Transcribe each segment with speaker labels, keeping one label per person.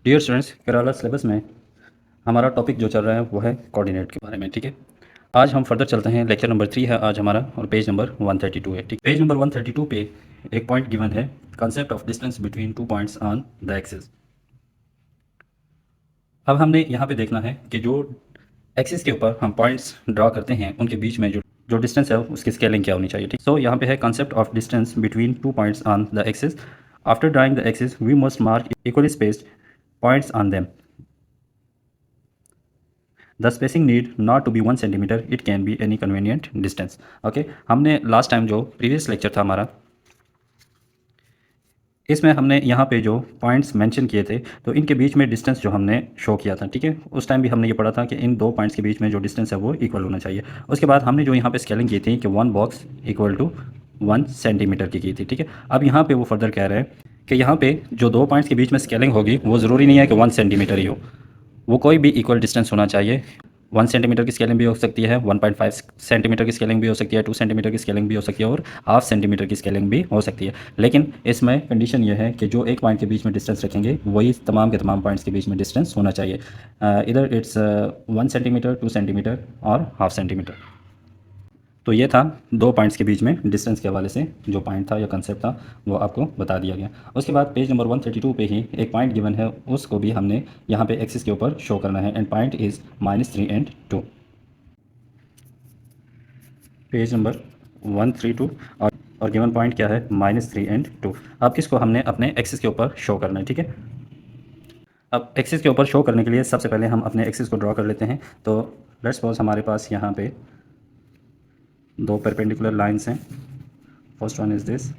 Speaker 1: Dear students, Kerala syllabus में हमारा topic जो चल रहा है वो है कोऑर्डिनेट के बारे में। ठीक है, आज हम फर्दर चलते हैं। लेक्चर नंबर 3 है आज हमारा और पेज नंबर 132 है। ठीक, पेज नंबर 132 पे एक पॉइंट गिवन है, concept of distance between two points on the axis. अब हमने यहाँ पे देखना है कि जो एक्सिस के ऊपर हम पॉइंट्स ड्रॉ करते हैं उनके बीच में जो जो डिस्टेंस है उसकी स्केलिंग क्या होनी चाहिए। ठीक, सो यहाँ पे है concept of distance between two points on the axis. After drawing the axis we must mark equally spaced points on them. The spacing need not to be 1 cm, it can be any convenient distance. Okay, हमने last time जो previous lecture था हमारा, इसमें हमने यहाँ पे जो points mention किए थे तो इनके बीच में डिस्टेंस जो हमने शो किया था। ठीक है, उस टाइम भी हमने ये पढ़ा था कि इन दो पॉइंट्स के बीच में जो डिस्टेंस है वो इक्वल होना चाहिए। उसके बाद हमने जो यहाँ पे स्केलिंग की थी कि 1 बॉक्स इक्वल टू 1 सेंटीमीटर की थी। ठीक है, अब यहाँ पे वो फर्दर कह रहे हैं कि यहाँ पे जो दो पॉइंट्स के बीच में स्केलिंग होगी वो ज़रूरी नहीं है कि 1 सेंटीमीटर ही हो, वो कोई भी इक्वल डिस्टेंस होना चाहिए। 1 सेंटीमीटर की स्केलिंग भी हो सकती है, 1.5 सेंटीमीटर की स्केलिंग भी हो सकती है, 2 सेंटीमीटर की स्केलिंग भी हो सकती है और हाफ सेंटीमीटर की स्केलिंग भी हो सकती है। लेकिन इसमें कंडीशन ये है कि जो एक पॉइंट के बीच में डिस्टेंस रखेंगे वही तमाम के तमाम पॉइंट्स के बीच में डिस्टेंस होना चाहिए। इधर इट्स 1 सेंटीमीटर, 2 सेंटीमीटर और हाफ सेंटीमीटर। तो ये था दो पॉइंट्स के बीच में डिस्टेंस के हवाले से जो पॉइंट था या कंसेप्ट था वो आपको बता दिया गया। उसके बाद पेज नंबर 132 पे ही एक पॉइंट गिवन है, उसको भी हमने यहाँ पे एक्सिस के ऊपर शो करना है and point is -3 and 2। Page number 132 और गिवन पॉइंट क्या है, -3 and 2। अब इसको हमने अपने एक्सिस के ऊपर शो करना है। ठीक है, अब एक्सिस के ऊपर शो करने के लिए सबसे पहले हम अपने एक्सिस को ड्रॉ कर लेते हैं। तो लेट्स सपोज हमारे पास यहाँ पे दो परपेंडिकुलर लाइन्स हैं। First one is this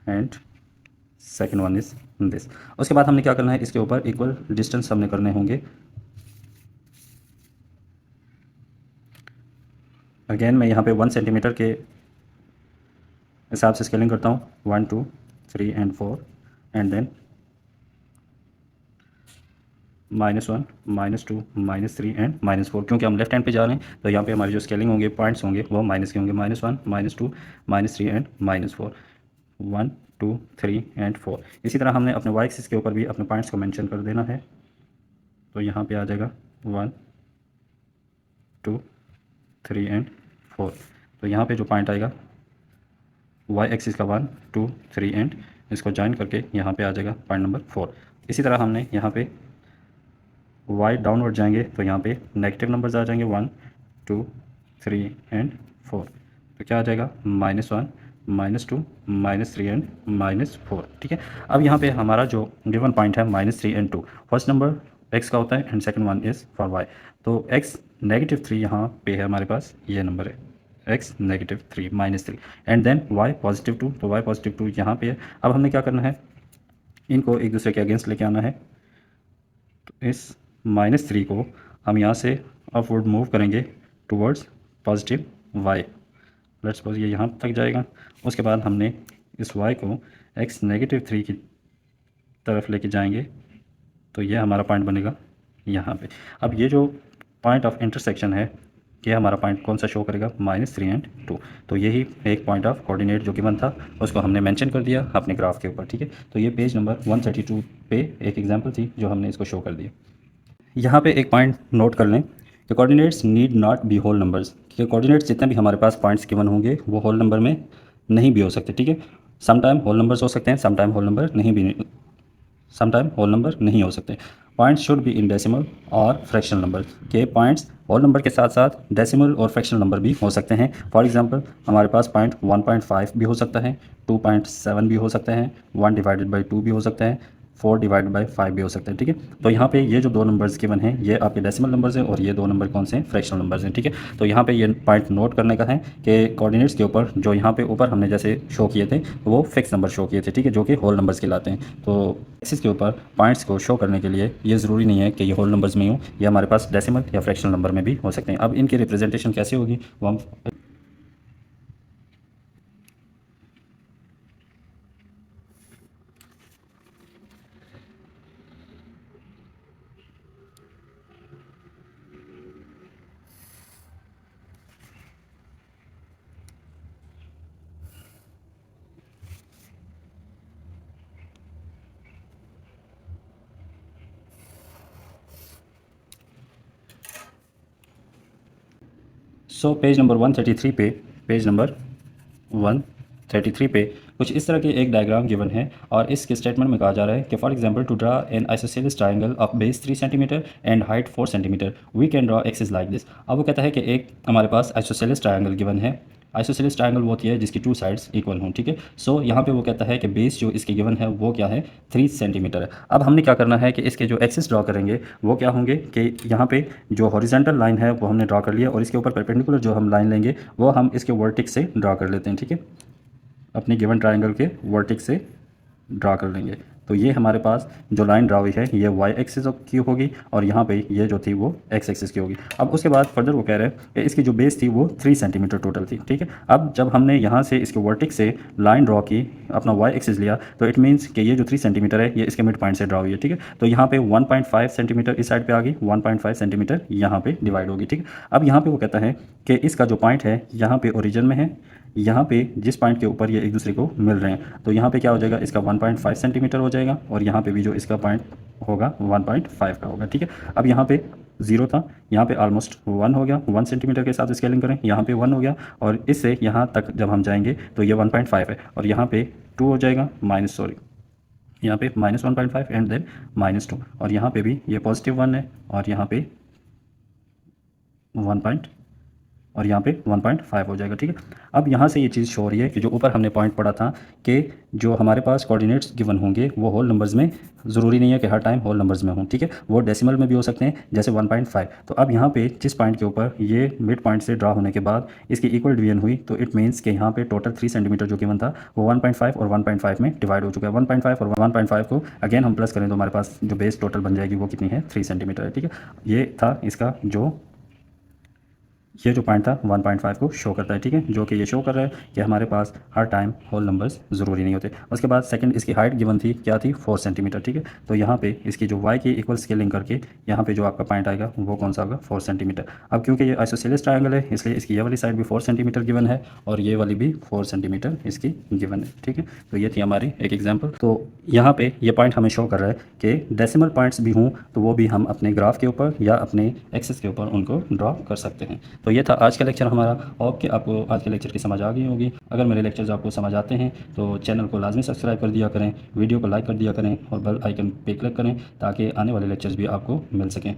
Speaker 1: and second one is this. उसके बाद हमने क्या करना है, इसके ऊपर इक्वल डिस्टेंस हमने करने होंगे। अगेन मैं यहाँ पे 1 सेंटीमीटर के हिसाब से स्केलिंग करता हूँ, 1 2 3 and 4 एंड देन -1 -2 -3 एंड -4। क्योंकि हम लेफ्ट हैंड पे जा रहे हैं तो यहाँ पे हमारी जो स्केलिंग होंगे पॉइंट्स होंगे वो माइनस के होंगे, -1 -2 -3 एंड -4, 1 2 3 and 4। इसी तरह हमने अपने वाई एक्सिस के ऊपर भी अपने पॉइंट्स को मेंशन कर देना है। तो यहाँ पे आ जाएगा 1 2 3 and 4। तो यहाँ पे जो पॉइंट आएगा वाई एक्सिस का 1 2 3 एंड इसको ज्वाइन करके यहाँ पे आ जाएगा पॉइंट नंबर 4। इसी तरह हमने यहाँ पे वाई डाउनवर्ड जाएंगे तो यहाँ पे नेगेटिव नंबर्स आ जाएंगे, 1 2 3 एंड 4। तो क्या आ जाएगा, -1 -2 -3 एंड -4। ठीक है, अब यहाँ पे हमारा जो गिवन पॉइंट है -3 and 2, फर्स्ट नंबर एक्स का होता है and second one is for Y. तो एक्स -3 यहाँ पे है हमारे पास, ये नंबर है x -3 -3 एंड देन y +2। तो y +2 यहाँ पे है। अब हमने क्या करना है, इनको एक दूसरे के अगेंस्ट लेके आना है। तो इस -3 को हम यहाँ से अपवर्ड मूव करेंगे towards positive y। Let's suppose ये यहाँ तक जाएगा। उसके बाद हमने इस y को x -3 की तरफ लेके जाएंगे तो ये हमारा पॉइंट बनेगा यहाँ पे। अब ये जो पॉइंट ऑफ इंटरसेक्शन है ये हमारा पॉइंट कौन सा शो करेगा, -3 and 2। तो यही एक पॉइंट ऑफ कोऑर्डिनेट जो गिवन था उसको हमने मेंशन कर दिया अपने ग्राफ के ऊपर। ठीक है, तो ये पेज नंबर 132 पे एक एग्जांपल थी जो हमने इसको शो कर दिया। यहाँ पे एक पॉइंट नोट कर लें कि coordinates need not be whole numbers, कि कोऑर्डिनेट्स जितने भी हमारे पास पॉइंट्स गिवन होंगे वो होल नंबर में नहीं भी हो सकते। ठीक है, समटाइम होल नंबर्स हो सकते हैं, समटाइम होल नंबर नहीं हो सकते। Points should be in decimal और फ्रैक्शनल नंबर, के पॉइंट्स होल नंबर के साथ साथ डेसिमल और फ्रैक्शनल नंबर भी हो सकते हैं। फॉर एग्जांपल हमारे पास पॉइंट 1.5 भी हो सकता है, 2.7 भी हो सकते हैं, 1/2 भी हो सकते हैं, 4/5 भी हो सकते हैं। ठीक है, तो यहाँ पे ये जो दो नंबर्स गिवन हैं ये आपके डेसिमल नंबर्स हैं और ये दो नंबर कौन से हैं, फ्रैक्शनल नंबर्स हैं। ठीक है, तो यहाँ पे ये पॉइंट नोट करने का है कि कोऑर्डिनेट्स के ऊपर जो यहाँ पे ऊपर हमने जैसे शो किए थे वो फिक्स नंबर शो किए थे। ठीक है, जो कि होल नंबर्स कहलाते हैं। तो एक्सिस के ऊपर पॉइंट्स को शो करने के लिए ये ज़रूरी नहीं है कि ये होल नंबर्स में हो, ये हमारे पास डेसिमल या फ्रैक्शनल नंबर में भी हो सकते हैं। अब इनकी रिप्रेजेंटेशन कैसे होगी वो हम सो पेज नंबर 133 पे कुछ इस तरह के एक डायग्राम गिवन है और इसके स्टेटमेंट में कहा जा रहा है कि for example to draw an isosceles triangle of base 3 centimetre and height 4 centimetre we can draw axis like this. अब वो कहता है कि एक हमारे पास आइसोसेलेस ट्रायंगल गिवन है। आइसोसेलेस ट्रायंगल वो होती है जिसकी 2 साइड्स इक्वल हों, ठीक है। सो यहाँ पे वो कहता है कि बेस जो इसके गिवन है वो क्या है, 3 सेंटीमीटर है। अब हमने क्या करना है कि इसके जो एक्सिस ड्रा करेंगे वो क्या होंगे कि यहाँ पे जो हॉरिजेंटल लाइन है वो हमने ड्रा कर लिया और इसके ऊपर परपेंडिकुलर जो हम लाइन लेंगे वो हम इसके वर्टेक्स से ड्रा कर लेते हैं, ठीक है। अपने गिवन ट्रायंगल के वर्टेक्स से ड्रा कर लेंगे। तो ये हमारे पास जो लाइन ड्रा हुई है ये वाई एक्सिस की होगी और यहाँ पे ये जो थी वो एक्स एक्सिस की होगी। अब उसके बाद फर्दर वो कह रहे हैं कि इसकी जो बेस थी वो 3 सेंटीमीटर टोटल थी, ठीक है। अब जब हमने यहाँ से इसके वर्टेक्स से लाइन ड्रा की, अपना वाई एक्सिस लिया, तो इट मीन्स कि ये जो 3 सेंटीमीटर है ये इसके मिड पॉइंट से ड्रा हुई है, ठीक है। तो यहाँ पे 1.5 सेंटीमीटर इस साइड पे आ गई, 1.5 सेंटीमीटर यहाँ पे डिवाइड होगी, ठीक है। अब यहाँ पे वो कहता है कि इसका जो पॉइंट है यहाँ पे ओरिजिन में है, यहाँ पे जिस पॉइंट के ऊपर ये एक दूसरे को मिल रहे हैं, तो यहाँ पे क्या हो जाएगा, इसका 1.5 सेंटीमीटर हो जाएगा और यहाँ पे भी जो इसका पॉइंट होगा 1.5 का होगा, ठीक है। अब यहाँ पे 0 था, यहाँ पे ऑलमोस्ट 1 हो गया, 1 सेंटीमीटर के साथ स्केलिंग करें, यहाँ पे 1 हो गया और इससे यहाँ तक जब हम जाएंगे तो ये 1.5 है और यहाँ पे 2 हो जाएगा, यहाँ पे -1.5 एंड देन -2 और यहाँ पे भी ये +1 है और यहाँ पे 1 और यहाँ पे 1.5 हो जाएगा, ठीक है। अब यहाँ से ये चीज़ शो हो रही है कि जो ऊपर हमने पॉइंट पढ़ा था कि जो हमारे पास कोऑर्डिनेट्स गिवन होंगे वो होल नंबर्स में, ज़रूरी नहीं है कि हर टाइम होल नंबर्स में हों, ठीक है। वो डेसिमल में भी हो सकते हैं, जैसे 1.5। तो अब यहाँ पे जिस पॉइंट के ऊपर ये मिड पॉइंट से ड्रा होने के बाद इसकी इक्वल डिवीजन हुई, तो इट मीन्स कि यहाँ पे टोटल 3 सेंटीमीटर जो गिवन था वो 1.5 और 1.5 में डिवाइड हो चुका है। 1.5 और 1.5 को अगेन हम प्लस करें तो हमारे पास जो बेस टोटल बन जाएगी वो कितनी है, 3 सेंटीमीटर है, ठीक है। ये था इसका ये जो पॉइंट था 1.5 को शो करता है, ठीक है, जो कि ये शो कर रहा है कि हमारे पास हर टाइम होल नंबर्स ज़रूरी नहीं होते। उसके बाद सेकंड इसकी हाइट गिवन थी, क्या थी, 4 सेंटीमीटर, ठीक है। तो यहाँ पे इसकी जो वाई की इक्वल स्केलिंग करके यहाँ पे जो आपका पॉइंट आएगा वो कौन सा होगा, 4 सेंटीमीटर। अब क्योंकि ये आइसोसेलेस ट्रायंगल है इसलिए इसकी ये वाली साइड भी 4 सेंटीमीटर गिवन है और ये वाली भी 4 सेंटीमीटर इसकी गिवन है, ठीक है। तो ये थी हमारी एक एग्जाम्पल। तो यहाँ पे ये पॉइंट हमें शो कर रहा है कि डेसिमल पॉइंट्स भी हों तो वो भी हम अपने ग्राफ के ऊपर या अपने एक्सिस के ऊपर उनको ड्रॉ कर सकते हैं। तो ये था आज का लेक्चर हमारा। होप कि आपको आज के लेक्चर की समझ आ गई होगी। अगर मेरे लेक्चर्स आपको समझ आते हैं तो चैनल को लाजमी सब्सक्राइब कर दिया करें, वीडियो को लाइक कर दिया करें और बेल आइकन पे क्लिक करें ताकि आने वाले लेक्चर्स भी आपको मिल सकें।